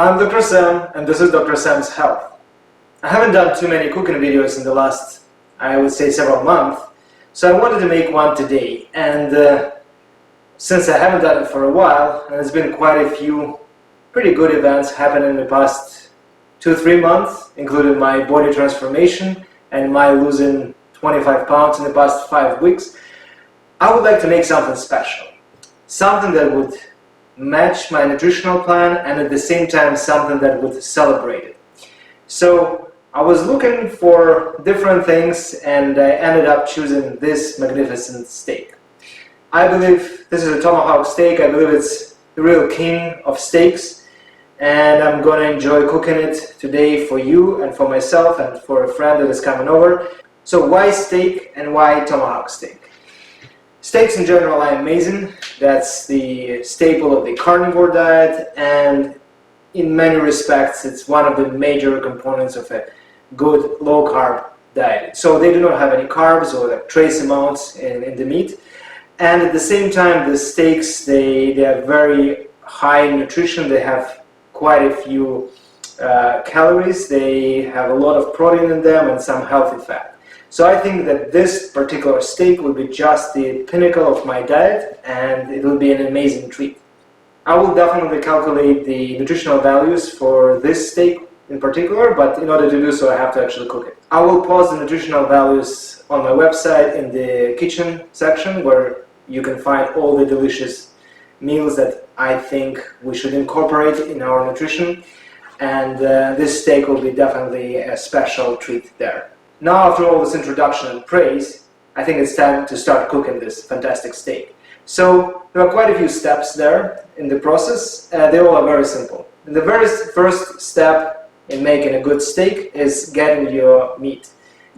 I'm Dr. Sam, and this is Dr. Sam's Health. I haven't done too many cooking videos in the last, I would say, several months, so I wanted to make one today. And since I haven't done it for a while, and there's been quite a few pretty good events happening in the past 2-3 months, including my body transformation and my losing 25 pounds in the past 5 weeks, I would like to make something special. Something that would match my nutritional plan and at the same time something that would celebrate it. So I was looking for different things and I ended up choosing this magnificent steak. I believe this is a Tomahawk steak. I believe it's the real king of steaks, and I'm going to enjoy cooking it today for you and for myself and for a friend that is coming over. So why steak and why Tomahawk steak? Steaks in general are amazing. That's the staple of the carnivore diet, and in many respects it's one of the major components of a good low-carb diet. So they do not have any carbs or trace amounts in the meat, and at the same time the steaks, they are very high in nutrition. They have quite a few calories, they have a lot of protein in them and some healthy fat. So I think that this particular steak will be just the pinnacle of my diet, and it will be an amazing treat. I will definitely calculate the nutritional values for this steak in particular, but in order to do so I have to actually cook it. I will post the nutritional values on my website in the kitchen section, where you can find all the delicious meals that I think we should incorporate in our nutrition, and this steak will be definitely a special treat there. Now, after all this introduction and praise, I think it's time to start cooking this fantastic steak. So there are quite a few steps there in the process. They all are very simple. And the very first step in making a good steak is getting your meat.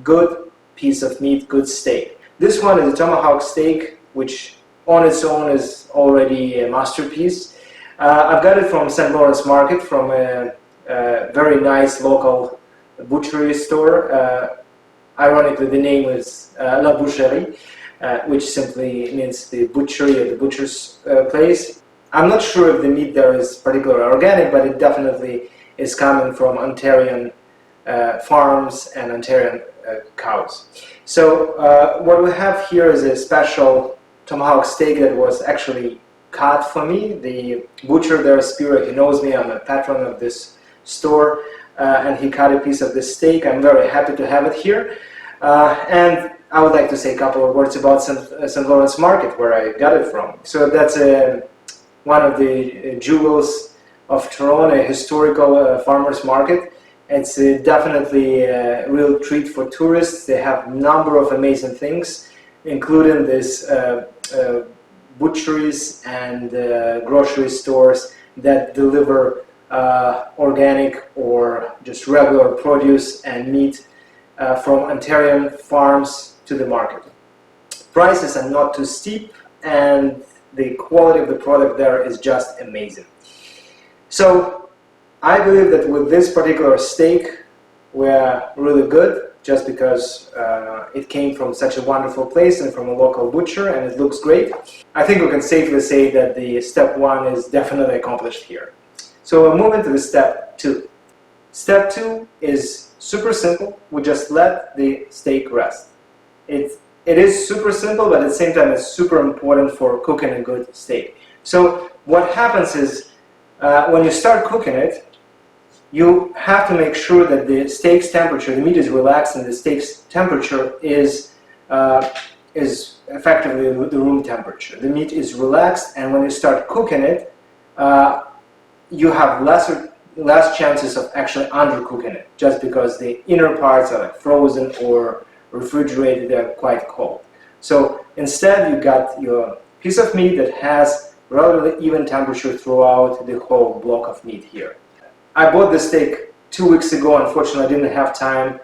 Good piece of meat, good steak. This one is a Tomahawk steak, which on its own is already a masterpiece. I've got it from St. Lawrence Market, from a very nice local butchery store. Ironically, the name is Boucherie, which simply means the butchery or the butcher's place. I'm not sure if the meat there is particularly organic, but it definitely is coming from Ontarian farms and Ontarian cows. So what we have here is a special Tomahawk steak that was actually cut for me. The butcher there, Sear, he knows me, I'm a patron of this store, and he cut a piece of this steak. I'm very happy to have it here. And I would like to say a couple of words about St. Lawrence Market, where I got it from. So that's one of the jewels of Toronto, a historical farmers market. It's definitely a real treat for tourists. They have a number of amazing things, including this butcheries and grocery stores that deliver organic or just regular produce and meat from Ontarian farms to the market. Prices are not too steep, and the quality of the product there is just amazing. So I believe that with this particular steak we're really good, just because it came from such a wonderful place and from a local butcher, and it looks great. I think we can safely say that the step 1 is definitely accomplished here. So we'll move into the step 2. Step 2 is super simple. We just let the steak rest. It is super simple, but at the same time it's super important for cooking a good steak. So what happens is when you start cooking it, you have to make sure that the steak's temperature, the meat is relaxed, and the steak's temperature is effectively the room temperature. The meat is relaxed, and when you start cooking it, you have less chances of actually undercooking it, just because the inner parts are like frozen or refrigerated, they're quite cold. So instead you got your piece of meat that has relatively even temperature throughout the whole block of meat here. I bought this steak 2 weeks ago. Unfortunately, I didn't have time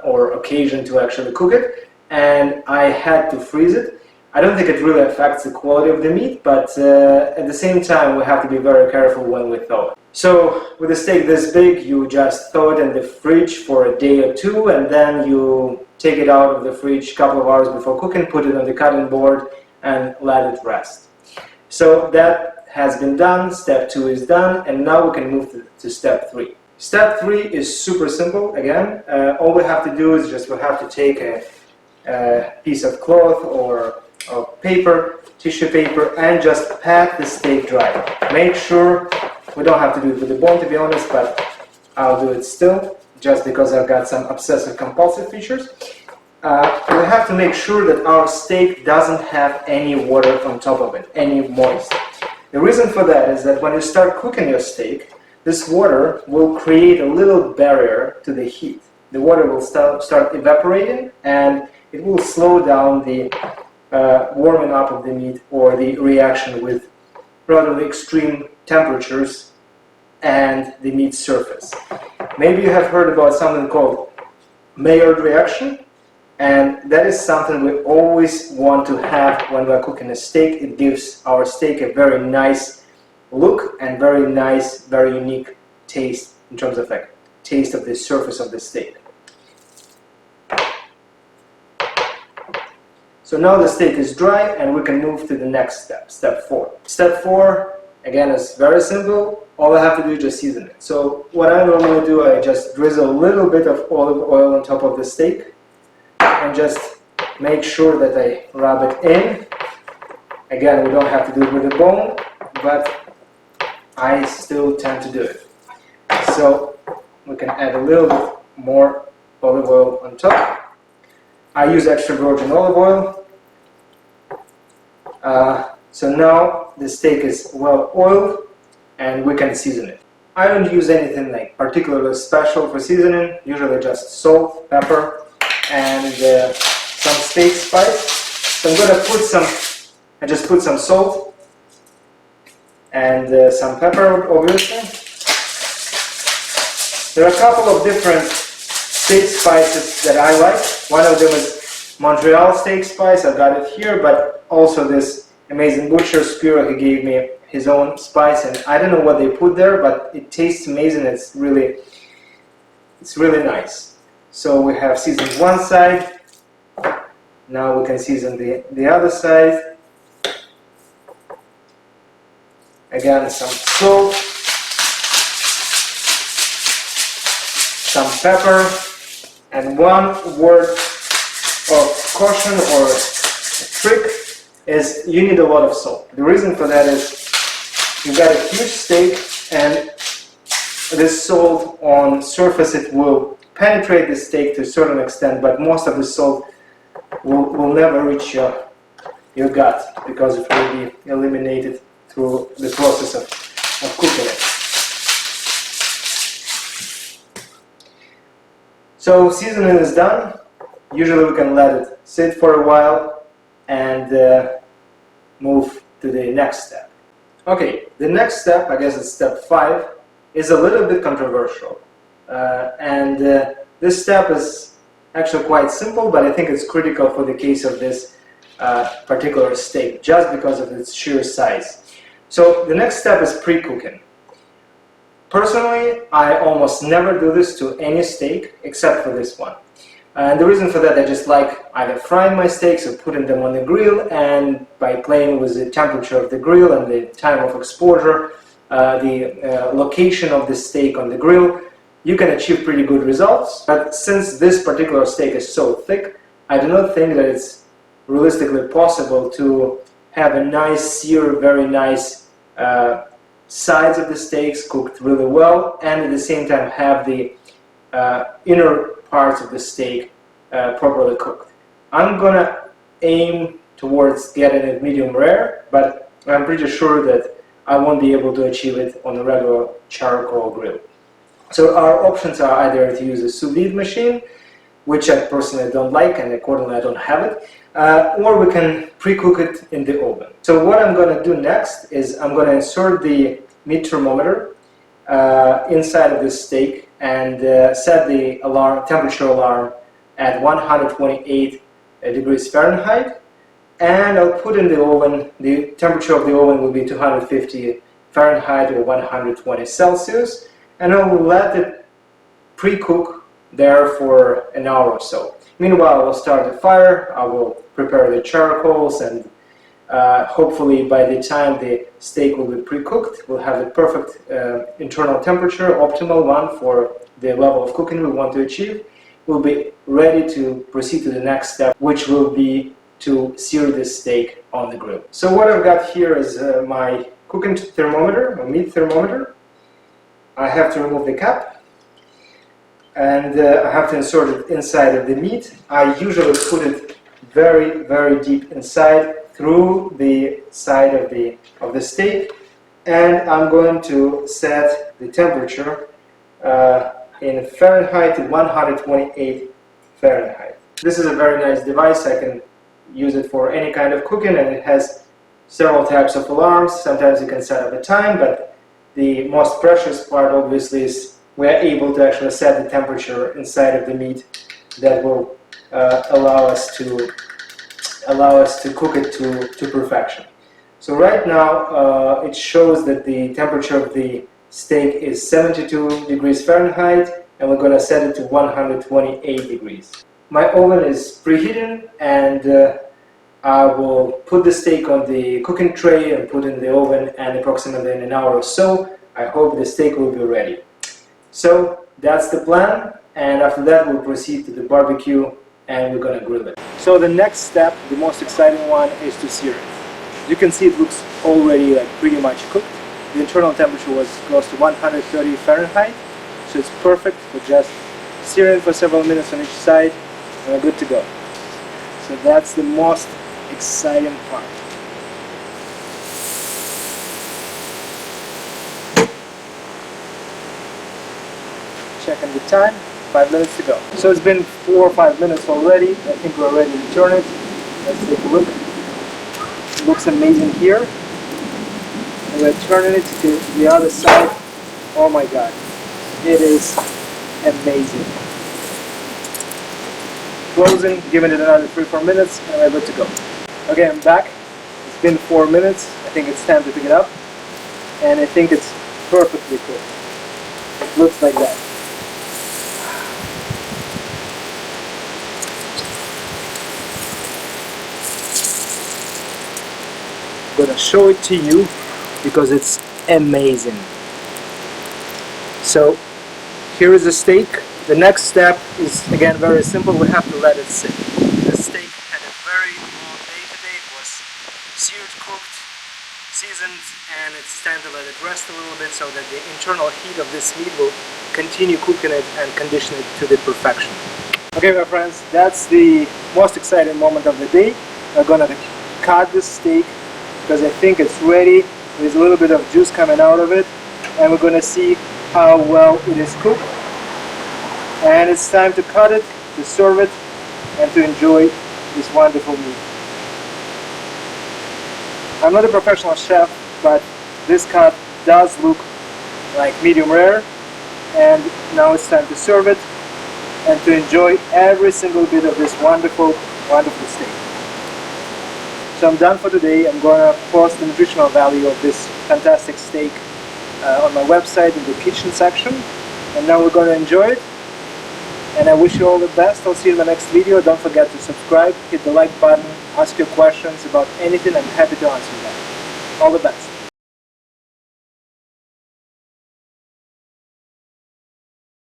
or occasion to actually cook it, and I had to freeze it. I don't think it really affects the quality of the meat, but at the same time we have to be very careful when we thaw it. So with a steak this big, you just thaw it in the fridge for a day or two, and then you take it out of the fridge a couple of hours before cooking, put it on the cutting board and let it rest. So that has been done, step 2 is done, and now we can move to step 3. Step 3 is super simple. Again, all we have to do is we have to take a piece of cloth or paper, tissue paper, and just pat the steak dry. Make sure, we don't have to do it with the bone to be honest, but I'll do it still, just because I've got some obsessive compulsive features. We have to make sure that our steak doesn't have any water on top of it, any moist. The reason for that is that when you start cooking your steak, this water will create a little barrier to the heat. The water will start evaporating, and it will slow down the warming up of the meat or the reaction with rather extreme temperatures and the meat surface. Maybe you have heard about something called Maillard reaction, and that is something we always want to have when we're cooking a steak. It gives our steak a very nice look and very nice, very unique taste in terms of like taste of the surface of the steak. So now the steak is dry and we can move to the next step, step 4. Step 4, again, is very simple. All I have to do is just season it. So what I normally do, I just drizzle a little bit of olive oil on top of the steak and just make sure that I rub it in. Again, we don't have to do it with the bone, but I still tend to do it. So we can add a little bit more olive oil on top. I use extra virgin olive oil. So now the steak is well oiled and we can season it. I don't use anything like particularly special for seasoning, usually just salt, pepper, and some steak spice. So I'm gonna I just put some salt and some pepper, obviously. There are a couple of different steak spices that I like. One of them is Montreal steak spice, I've got it here, but also this amazing butcher Sear, he gave me his own spice, and I don't know what they put there, but it tastes amazing. It's really nice. So we have seasoned one side. Now we can season the other side. Again, some salt, some pepper, and one word of caution or a trick is you need a lot of salt. The reason for that is you've got a huge steak, and this salt on surface, it will penetrate the steak to a certain extent, but most of the salt will never reach your gut because it will be eliminated through the process of cooking it. So seasoning is done. Usually we can let it sit for a while and move to the next step. Okay, the next step, I guess it's step 5, is a little bit controversial. This step is actually quite simple, but I think it's critical for the case of this particular steak, just because of its sheer size. So the next step is pre-cooking. Personally, I almost never do this to any steak except for this one. And the reason for that, I just like either frying my steaks or putting them on the grill, and by playing with the temperature of the grill and the time of exposure, the location of the steak on the grill, you can achieve pretty good results. But since this particular steak is so thick, I do not think that it's realistically possible to have a nice sear, very nice sides of the steaks cooked really well, and at the same time have the inner parts of the steak properly cooked. I'm gonna aim towards getting it medium rare, but I'm pretty sure that I won't be able to achieve it on a regular charcoal grill. So our options are either to use a sous vide machine, which I personally don't like, and accordingly I don't have it, or we can pre-cook it in the oven. So what I'm going to do next is I'm going to insert the meat thermometer inside of this steak and set the temperature alarm at 128 degrees Fahrenheit, and I'll put in the oven. The temperature of the oven will be 250 Fahrenheit or 120 Celsius, and I will let it pre-cook there for an hour or so. Meanwhile, I will start the fire. I will prepare the charcoals and Hopefully by the time the steak will be pre-cooked, we'll have the perfect internal temperature, optimal one for the level of cooking we want to achieve. We'll be ready to proceed to the next step, which will be to sear this steak on the grill. So what I've got here is my cooking thermometer, or meat thermometer. I have to remove the cap, and I have to insert it inside of the meat. I usually put it very, very deep inside through the side of the steak, and I'm going to set the temperature in Fahrenheit to 128 Fahrenheit. This is a very nice device. I can use it for any kind of cooking, and it has several types of alarms. Sometimes you can set up a time, but the most precious part obviously is we are able to actually set the temperature inside of the meat that will allow us to cook it to perfection. So right now it shows that the temperature of the steak is 72 degrees Fahrenheit, and we're going to set it to 128 degrees. My oven is preheating, and I will put the steak on the cooking tray and put it in the oven, and approximately in an hour or so I hope the steak will be ready. So that's the plan, and after that we'll proceed to the barbecue and we're going to grill it. So the next step, the most exciting one, is to sear it. As you can see, it looks already pretty much cooked. The internal temperature was close to 130 Fahrenheit, so it's perfect for just searing for several minutes on each side, and we're good to go. So that's the most exciting part. Checking the time, 5 minutes to go. So it's been 4 or 5 minutes already. I think we're ready to turn it. Let's take a look. It looks amazing here. And we're turning it to the other side. Oh my god, it is amazing. Closing, giving it another 3-4 minutes, and we're good to go. Okay, I'm back. It's been 4 minutes. I think it's time to pick it up, and I think it's perfectly cooked. It looks like that. I'm gonna show it to you because it's amazing. So here is the steak. The next step is again very simple. We have to let it sit. The steak had a very long day today. It was seared, cooked, seasoned, and it's time to let it rest a little bit so that the internal heat of this meat will continue cooking it and condition it to the perfection. Okay, my friends, that's the most exciting moment of the day. We're gonna cut this steak because I think it's ready. There's a little bit of juice coming out of it, and we're gonna see how well it is cooked. And it's time to cut it, to serve it, and to enjoy this wonderful meat. I'm not a professional chef, but this cut does look like medium rare, and now it's time to serve it and to enjoy every single bit of this wonderful, wonderful steak. So I'm done for today. I'm going to post the nutritional value of this fantastic steak on my website in the kitchen section, and now we're going to enjoy it. And I wish you all the best. I'll see you in the next video. Don't forget to subscribe, hit the like button, ask your questions about anything. I'm happy to answer that. All the best.